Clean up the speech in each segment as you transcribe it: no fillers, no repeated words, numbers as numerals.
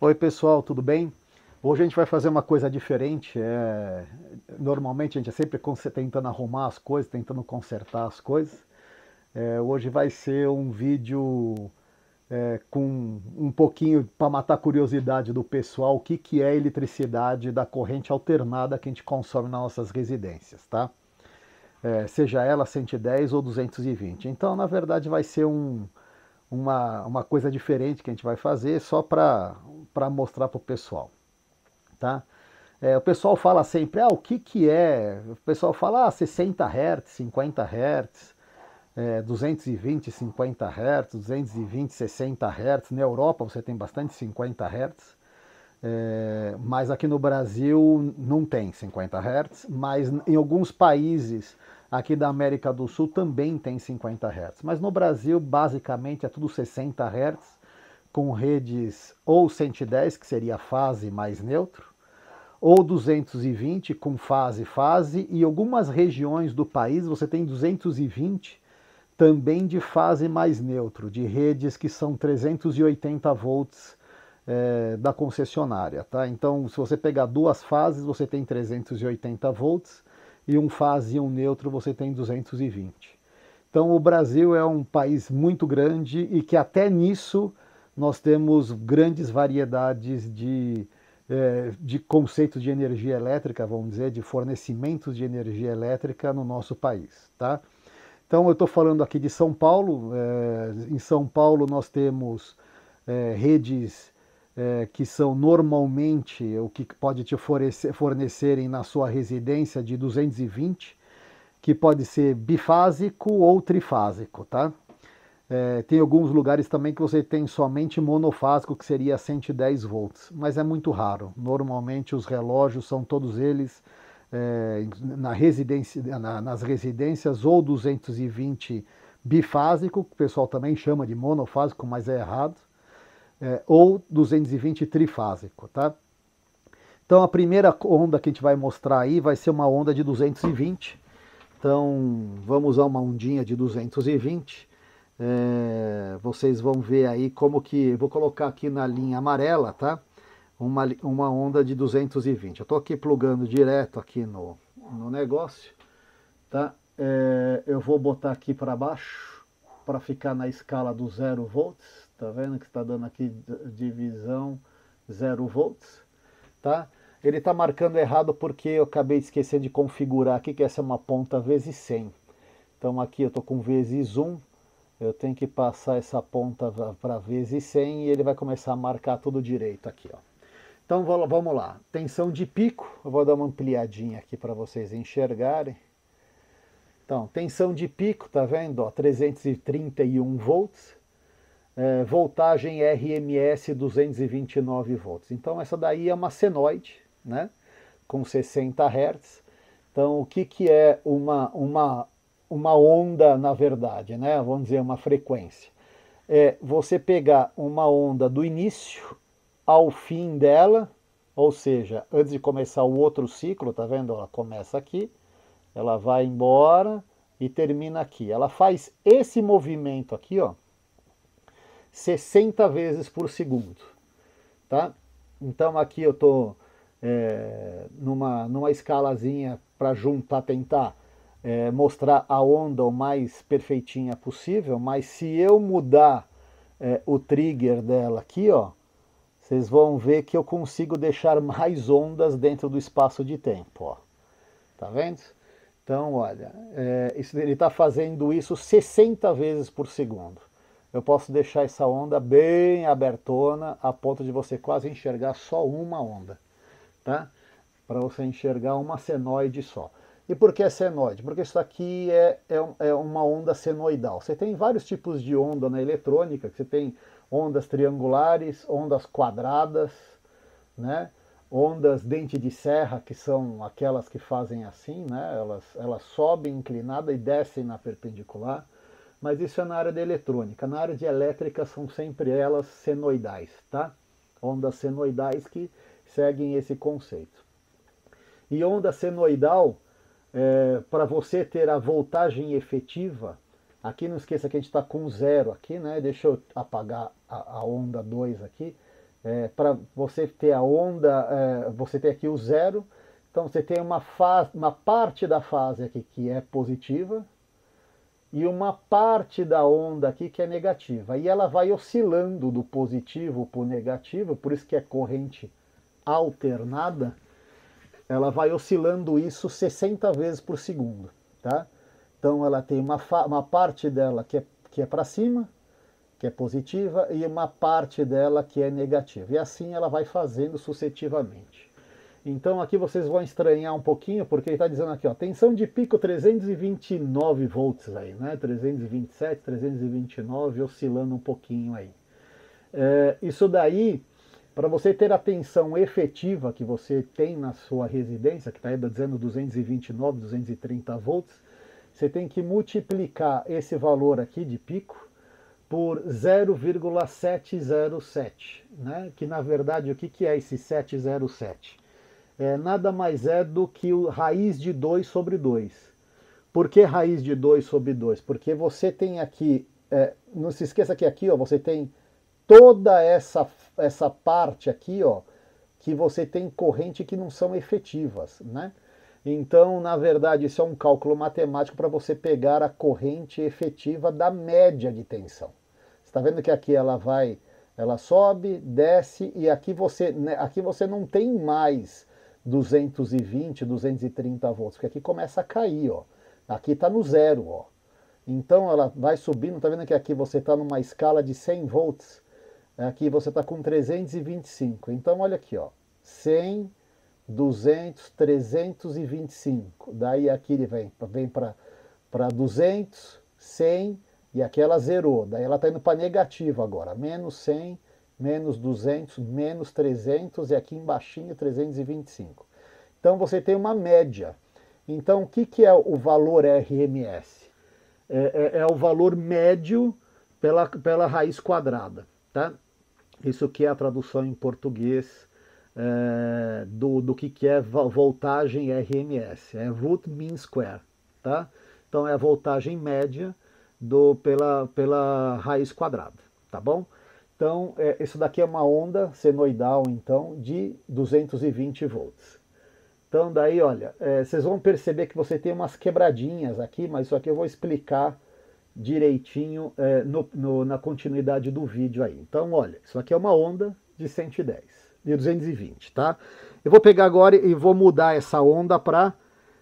Oi pessoal, tudo bem? Hoje a gente vai fazer uma coisa diferente. Normalmente a gente é sempre tentando arrumar as coisas, tentando consertar as coisas. Hoje vai ser um vídeo com um pouquinho para matar a curiosidade do pessoal, o que, que é a eletricidade da corrente alternada que a gente consome nas nossas residências, tá? Seja ela 110 ou 220. Então, na verdade, vai ser uma coisa diferente que a gente vai fazer só para mostrar para o pessoal, tá? O pessoal fala sempre, o que que é? O pessoal fala, 60 Hz, 50 Hz, 220, 50 Hz, 220, 60 Hz. Na Europa você tem bastante 50 Hz, mas aqui no Brasil não tem 50 Hz, mas em alguns países aqui da América do Sul também tem 50 Hz. Mas no Brasil, basicamente, é tudo 60 Hz, com redes ou 110, que seria fase mais neutro, ou 220 com fase, e algumas regiões do país você tem 220 também de fase mais neutro, de redes que são 380 volts da concessionária, tá? Então, se você pegar duas fases, você tem 380 volts, e um fase e um neutro você tem 220. Então, o Brasil é um país muito grande e que até nisso nós temos grandes variedades de conceitos de energia elétrica, vamos dizer, de fornecimentos de energia elétrica no nosso país, tá? Então, eu estou falando aqui de São Paulo. Em São Paulo nós temos redes que são normalmente o que pode te fornecerem na sua residência de 220, que pode ser bifásico ou trifásico, tá? Tem alguns lugares também que você tem somente monofásico, que seria 110 volts, mas é muito raro. Normalmente os relógios são todos eles nas residências ou 220 bifásico, que o pessoal também chama de monofásico, mas é errado, ou 220 trifásico, tá? Então a primeira onda que a gente vai mostrar aí vai ser uma onda de 220. Então vamos usar uma ondinha de 220. Vocês vão ver aí como que... Vou colocar aqui na linha amarela, tá? Uma onda de 220. Eu estou aqui plugando direto aqui no negócio, tá? Eu vou botar aqui para baixo para ficar na escala do 0 volts. Tá vendo que está dando aqui divisão 0 volts, tá? Ele está marcando errado porque eu acabei esquecendo de configurar aqui que essa é uma ponta vezes 100. Então aqui eu estou com vezes 1, eu tenho que passar essa ponta para vezes 100 e ele vai começar a marcar tudo direito aqui, ó. Então vamos lá, tensão de pico, eu vou dar uma ampliadinha aqui para vocês enxergarem. Então, tensão de pico, tá vendo? Ó, 331 volts. Voltagem RMS 229 volts. Então essa daí é uma senoide, né? Com 60 Hz. Então o que, que é uma onda na verdade, né? Vamos dizer uma frequência. Você pegar uma onda do início ao fim dela, ou seja, antes de começar o outro ciclo, tá vendo? Ela começa aqui, ela vai embora e termina aqui. Ela faz esse movimento aqui, ó, 60 vezes por segundo, tá? Então aqui eu tô numa escalazinha para juntar, tentar mostrar a onda o mais perfeitinha possível, mas se eu mudar o trigger dela aqui, ó, vocês vão ver que eu consigo deixar mais ondas dentro do espaço de tempo, ó. Tá vendo? Então, olha, ele está fazendo isso 60 vezes por segundo. Eu posso deixar essa onda bem abertona, a ponto de você quase enxergar só uma onda, tá? Para você enxergar uma senoide só. E por que senoide? Porque isso aqui é uma onda senoidal. Você tem vários tipos de onda na eletrônica, você tem ondas triangulares, ondas quadradas, né? Ondas dente de serra, que são aquelas que fazem assim, né? Elas sobem inclinada e descem na perpendicular. Mas isso é na área de eletrônica. Na área de elétrica são sempre elas senoidais, tá? Ondas senoidais que seguem esse conceito. E onda senoidal, para você ter a voltagem efetiva, aqui não esqueça que a gente está com zero aqui, né? Deixa eu apagar a onda 2 aqui. para você ter a onda, você tem aqui o zero, então você tem uma parte da fase aqui que é positiva e uma parte da onda aqui que é negativa. E ela vai oscilando do positivo para o negativo, por isso que é corrente alternada, ela vai oscilando isso 60 vezes por segundo, tá? Então ela tem uma parte dela que é para cima, que é positiva, e uma parte dela que é negativa. E assim ela vai fazendo sucessivamente. Então aqui vocês vão estranhar um pouquinho, porque ele está dizendo aqui, ó, tensão de pico 329 volts aí, né? 327, 329, oscilando um pouquinho aí. Isso daí, para você ter a tensão efetiva que você tem na sua residência, que está dizendo 229, 230 volts, você tem que multiplicar esse valor aqui de pico por 0,707, né? Que na verdade o que é esse 707? Nada mais é do que o raiz de 2 sobre 2. Por que raiz de 2 sobre 2? Porque você tem aqui, não se esqueça que aqui ó, você tem toda essa parte aqui, ó, que você tem corrente que não são efetivas, né? Então, na verdade, isso é um cálculo matemático para você pegar a corrente efetiva da média de tensão. Você está vendo que aqui ela sobe, desce, e aqui você não tem mais 220, 230 volts, porque aqui começa a cair, ó. Aqui está no zero, ó. Então ela vai subindo, tá vendo que aqui você está numa escala de 100 volts, aqui você está com 325. Então olha aqui, ó, 100, 200, 325. Daí aqui ele vem para 200, 100, e aqui ela zerou. Daí ela está indo para negativa agora, menos 100, menos 200, menos 300 e aqui embaixinho 325. Então você tem uma média. Então o que é o valor RMS? É o valor médio pela raiz quadrada, tá? Isso que é a tradução em português do que é voltagem RMS, é root mean square, tá? Então é a voltagem média pela raiz quadrada, tá bom? Então isso daqui é uma onda senoidal então de 220 volts. Então daí olha, vocês vão perceber que você tem umas quebradinhas aqui, mas isso aqui eu vou explicar direitinho na continuidade do vídeo aí. Então olha, isso aqui é uma onda de 110, de 220, tá? Eu vou pegar agora e vou mudar essa onda para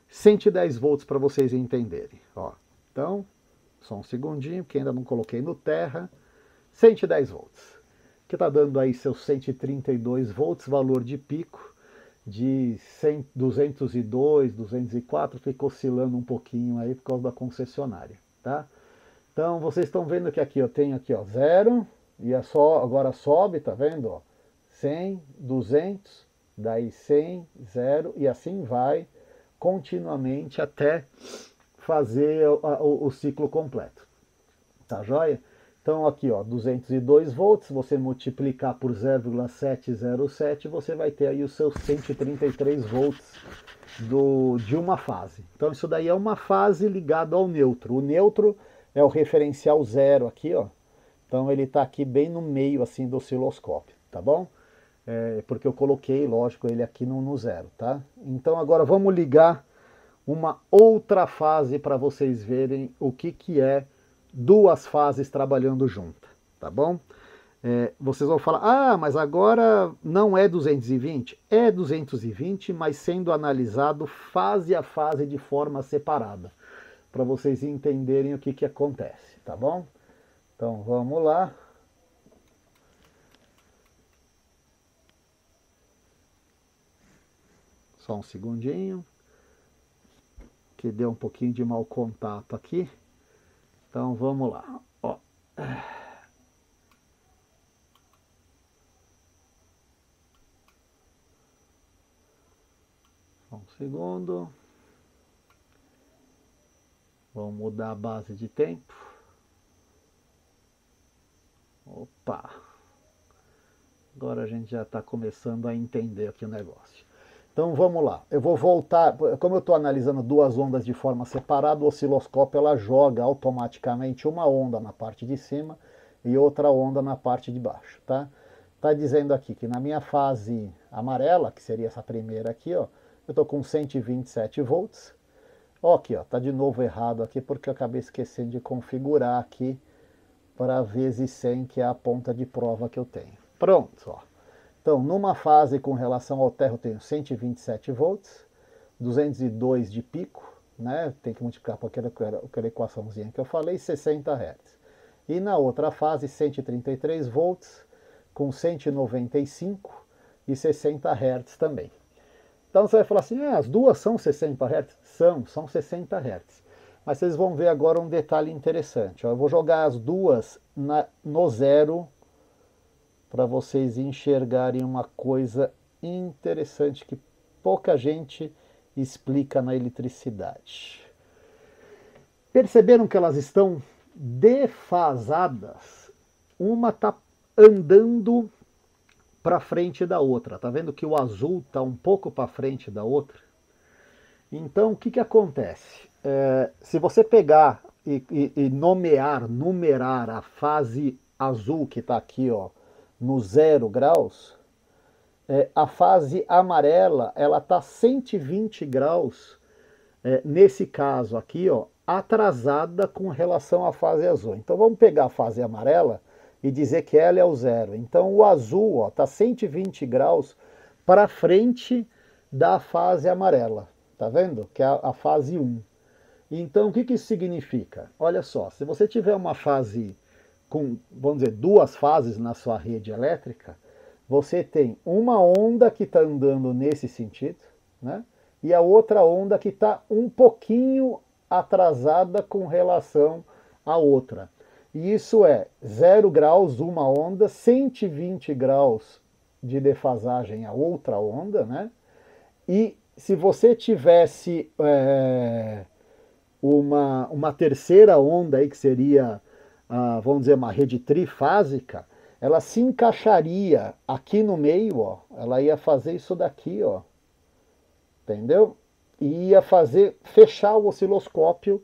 110 volts para vocês entenderem. Ó, então, só um segundinho, porque ainda não coloquei no terra. 110 volts, que está dando aí seus 132 volts, valor de pico de 202, 204, fica oscilando um pouquinho aí por causa da concessionária, tá? Então vocês estão vendo que aqui eu tenho aqui, ó, 0, e agora sobe, tá vendo, ó? 100, 200, daí 100, 0, e assim vai continuamente até fazer o ciclo completo, tá joia? Então aqui, ó, 202 volts, você multiplicar por 0,707, você vai ter aí os seus 133 volts de uma fase. Então isso daí é uma fase ligada ao neutro. O neutro é o referencial zero aqui, ó. Então ele está aqui bem no meio assim do osciloscópio, tá bom? Porque eu coloquei, lógico, ele aqui no zero, tá? Então agora vamos ligar uma outra fase para vocês verem o que é duas fases trabalhando juntas, tá bom? Vocês vão falar, ah, mas agora não é 220? É 220, mas sendo analisado fase a fase de forma separada, para vocês entenderem o que acontece, tá bom? Então vamos lá. Só um segundinho, que deu um pouquinho de mau contato aqui. Então vamos lá. Ó. Só um segundo. Vamos mudar a base de tempo. Opa! Agora a gente já está começando a entender aqui o negócio. Então vamos lá, eu vou voltar, como eu estou analisando duas ondas de forma separada, o osciloscópio ela joga automaticamente uma onda na parte de cima e outra onda na parte de baixo, tá? está dizendo aqui que na minha fase amarela, que seria essa primeira aqui, ó, eu estou com 127 volts. Ó, aqui, ó, tá de novo errado aqui porque eu acabei esquecendo de configurar aqui para vezes 100, que é a ponta de prova que eu tenho. Pronto, ó. Então, numa fase com relação ao terra eu tenho 127 volts, 202 de pico, né? Tem que multiplicar por aquela equaçãozinha que eu falei, 60 Hz. E na outra fase, 133 volts, com 195 e 60 Hz também. Então você vai falar assim, as duas são 60 Hz? São 60 Hz. Mas vocês vão ver agora um detalhe interessante. Eu vou jogar as duas no zero para vocês enxergarem uma coisa interessante que pouca gente explica na eletricidade. Perceberam que elas estão defasadas? Uma está andando para frente da outra. Tá vendo que o azul está um pouco para frente da outra? Então, o que acontece? Se você pegar e numerar a fase azul que está aqui, ó, no 0 graus, a fase amarela ela está 120 graus, nesse caso aqui, ó, atrasada com relação à fase azul. Então vamos pegar a fase amarela e dizer que ela é o 0. Então o azul está 120 graus para frente da fase amarela. Tá vendo? Que é a fase 1. Então o que isso significa? Olha só, se você tiver uma fase com, vamos dizer, duas fases na sua rede elétrica, você tem uma onda que está andando nesse sentido, né? E a outra onda que está um pouquinho atrasada com relação à outra. E isso é 0 graus uma onda, 120 graus de defasagem a outra onda, né? E se você tivesse uma terceira onda aí, que seria, vamos dizer, uma rede trifásica, ela se encaixaria aqui no meio, ó, ela ia fazer isso daqui, ó, entendeu? E ia fechar o osciloscópio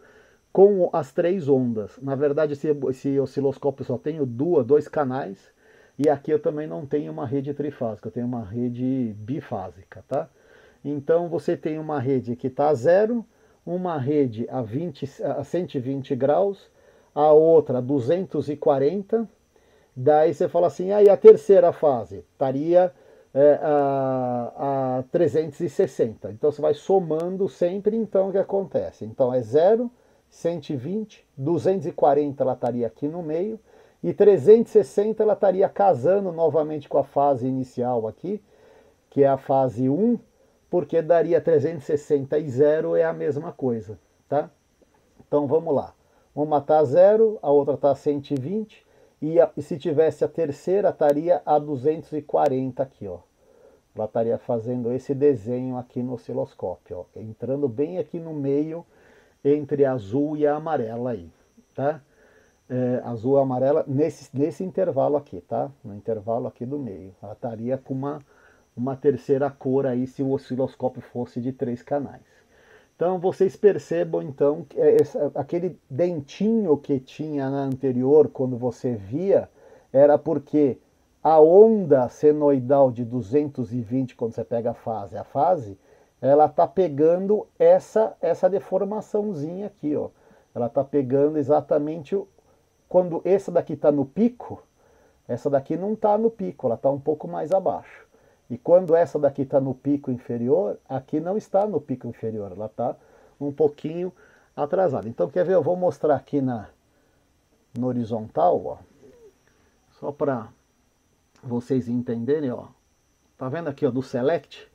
com as três ondas. Na verdade, esse osciloscópio só tem dois canais, e aqui eu também não tenho uma rede trifásica, eu tenho uma rede bifásica, tá? Então você tem uma rede que está a 0, uma rede a 120 graus, a outra a 240, daí você fala assim, aí a terceira fase estaria a 360. Então você vai somando sempre, então o que acontece? Então é 0, 120, 240 ela estaria aqui no meio, e 360 ela estaria casando novamente com a fase inicial aqui, que é a fase 1, porque daria 360 e 0 é a mesma coisa, tá? Então vamos lá. Uma está a 0, a outra está a 120, e se tivesse a terceira, estaria a 240 aqui, ó. Ela estaria fazendo esse desenho aqui no osciloscópio, ó, entrando bem aqui no meio, entre a azul e a amarela aí, tá? Azul e amarela nesse intervalo aqui, tá? No intervalo aqui do meio. Ela estaria com uma terceira cor aí, se o osciloscópio fosse de 3 canais. Então vocês percebam então que aquele dentinho que tinha na anterior, quando você via, era porque a onda senoidal de 220, quando você pega a fase, ela está pegando essa deformaçãozinha aqui, ó. Ela está pegando exatamente quando essa daqui está no pico, essa daqui não está no pico, ela está um pouco mais abaixo. E quando essa daqui está no pico inferior, aqui não está no pico inferior, ela está um pouquinho atrasada. Então, quer ver? Eu vou mostrar aqui no horizontal, ó, só para vocês entenderem, ó. Tá vendo aqui, ó, do Select?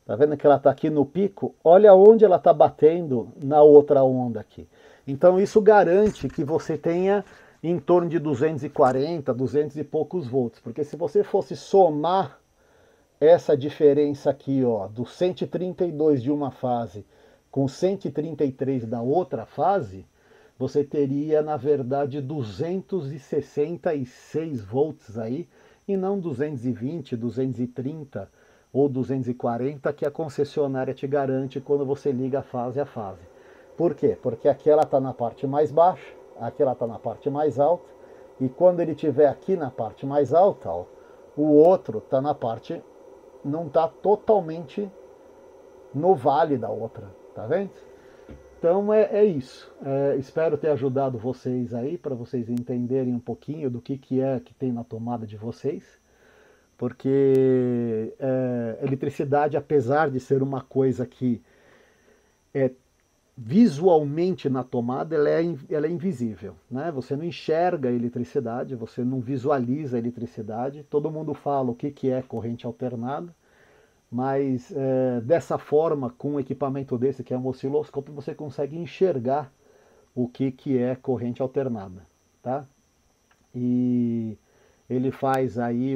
Tá vendo que ela está aqui no pico? Olha onde ela está batendo na outra onda aqui. Então, isso garante que você tenha em torno de 240, 200 e poucos volts. Porque se você fosse somar essa diferença aqui, ó, do 132 de uma fase com 133 da outra fase, você teria, na verdade, 266 volts aí, e não 220, 230 ou 240 que a concessionária te garante quando você liga a fase a fase. Por quê? Porque aqui ela está na parte mais baixa, aqui ela está na parte mais alta, e quando ele estiver aqui na parte mais alta, ó, o outro está na parte, não está totalmente no vale da outra, tá vendo? Então é isso. Espero ter ajudado vocês aí, para vocês entenderem um pouquinho do que é que tem na tomada de vocês. Porque eletricidade, apesar de ser uma coisa que é visualmente na tomada, ela é invisível, né? Você não enxerga a eletricidade, você não visualiza a eletricidade. Todo mundo fala o que é corrente alternada, mas dessa forma, com um equipamento desse, que é um osciloscópio, você consegue enxergar o que é corrente alternada, tá? E ele faz aí,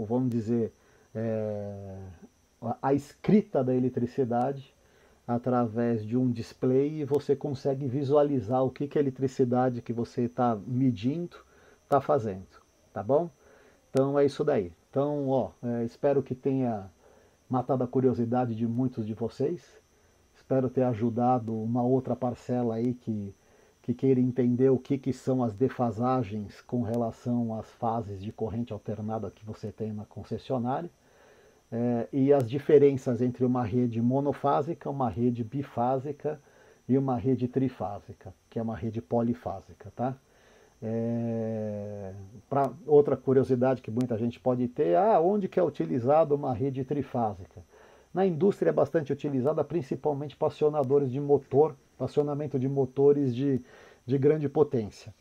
vamos dizer, a escrita da eletricidade através de um display, e você consegue visualizar o que a eletricidade que você está medindo está fazendo, tá bom? Então é isso daí. Então, espero que tenha matado a curiosidade de muitos de vocês. Espero ter ajudado uma outra parcela aí que queira entender o que são as defasagens com relação às fases de corrente alternada que você tem na concessionária. E as diferenças entre uma rede monofásica, uma rede bifásica e uma rede trifásica, que é uma rede polifásica, tá? Outra curiosidade que muita gente pode ter, onde que é utilizado uma rede trifásica? Na indústria é bastante utilizada, principalmente para acionadores de motor, acionamento de motores de grande potência.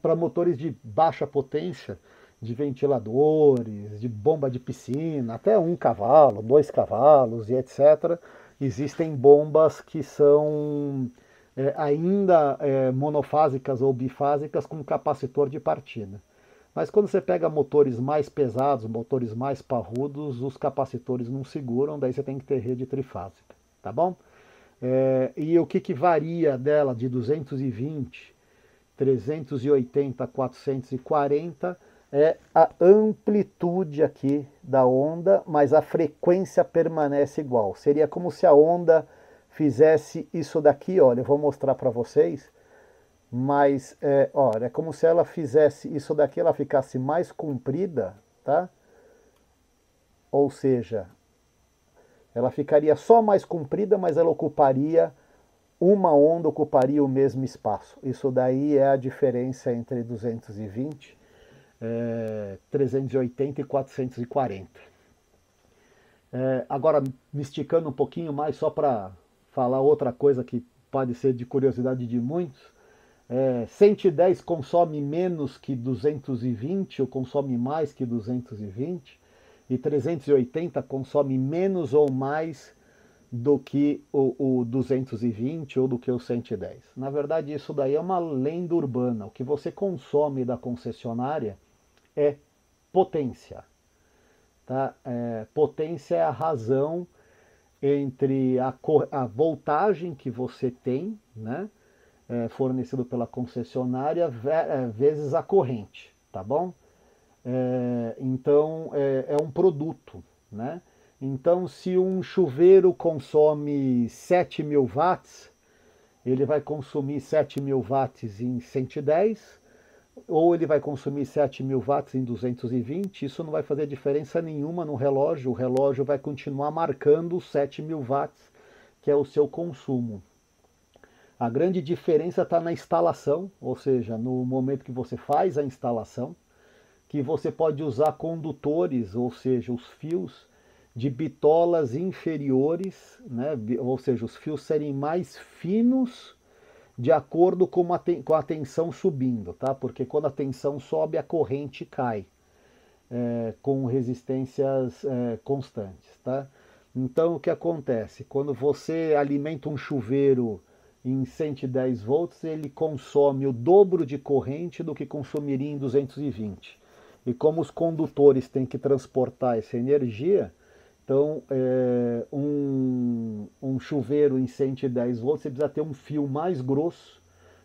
Para motores de baixa potência, de ventiladores, de bomba de piscina, até 1 cavalo, 2 cavalos e etc. Existem bombas que são ainda monofásicas ou bifásicas com capacitor de partida. Mas quando você pega motores mais pesados, motores mais parrudos, os capacitores não seguram, daí você tem que ter rede trifásica, tá bom? E o que varia dela de 220, 380, 440 é a amplitude aqui da onda, mas a frequência permanece igual. Seria como se a onda fizesse isso daqui, olha, eu vou mostrar para vocês, mas olha, é como se ela fizesse isso daqui, ela ficasse mais comprida, tá? Ou seja, ela ficaria só mais comprida, mas ela ocuparia, uma onda ocuparia o mesmo espaço. Isso daí é a diferença entre 220, 380 e 440. Agora, me esticando um pouquinho mais, só para falar outra coisa que pode ser de curiosidade de muitos, 110 consome menos que 220 ou consome mais que 220, e 380 consome menos ou mais do que o 220 ou do que o 110. Na verdade, isso daí é uma lenda urbana. O que você consome da concessionária é potência. Tá? Potência é a razão entre a voltagem que você tem, né, fornecido pela concessionária, vezes a corrente, tá bom? Então é um produto, né? Então, se um chuveiro consome 7.000 watts, ele vai consumir 7.000 watts em 110, ou ele vai consumir 7.000 watts em 220, isso não vai fazer diferença nenhuma no relógio, o relógio vai continuar marcando 7.000 watts, que é o seu consumo. A grande diferença está na instalação, ou seja, no momento que você faz a instalação, que você pode usar condutores, ou seja, os fios de bitolas inferiores, né? Ou seja, os fios serem mais finos de acordo com a tensão subindo, tá? Porque quando a tensão sobe, a corrente cai, com resistências constantes, tá? Então, o que acontece? Quando você alimenta um chuveiro em 110 volts, ele consome o dobro de corrente do que consumiria em 220. E como os condutores têm que transportar essa energia, então um chuveiro em 110 volts, você precisa ter um fio mais grosso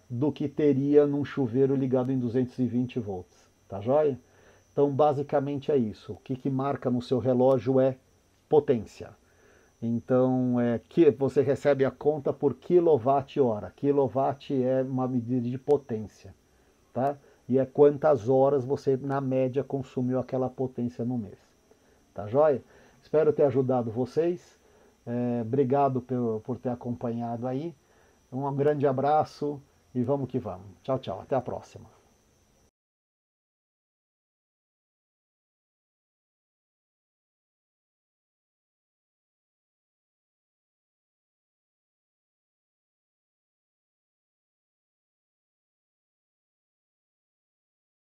do que teria num chuveiro ligado em 220 volts, tá joia? Então basicamente é isso. O que marca no seu relógio é potência. Então que você recebe a conta por quilowatt-hora. Quilowatt é uma medida de potência, tá? e é quantas horas você, na média, consumiu aquela potência no mês. Tá joia? Espero ter ajudado vocês. Obrigado por ter acompanhado aí. Um grande abraço e vamos que vamos. Tchau, tchau. Até a próxima.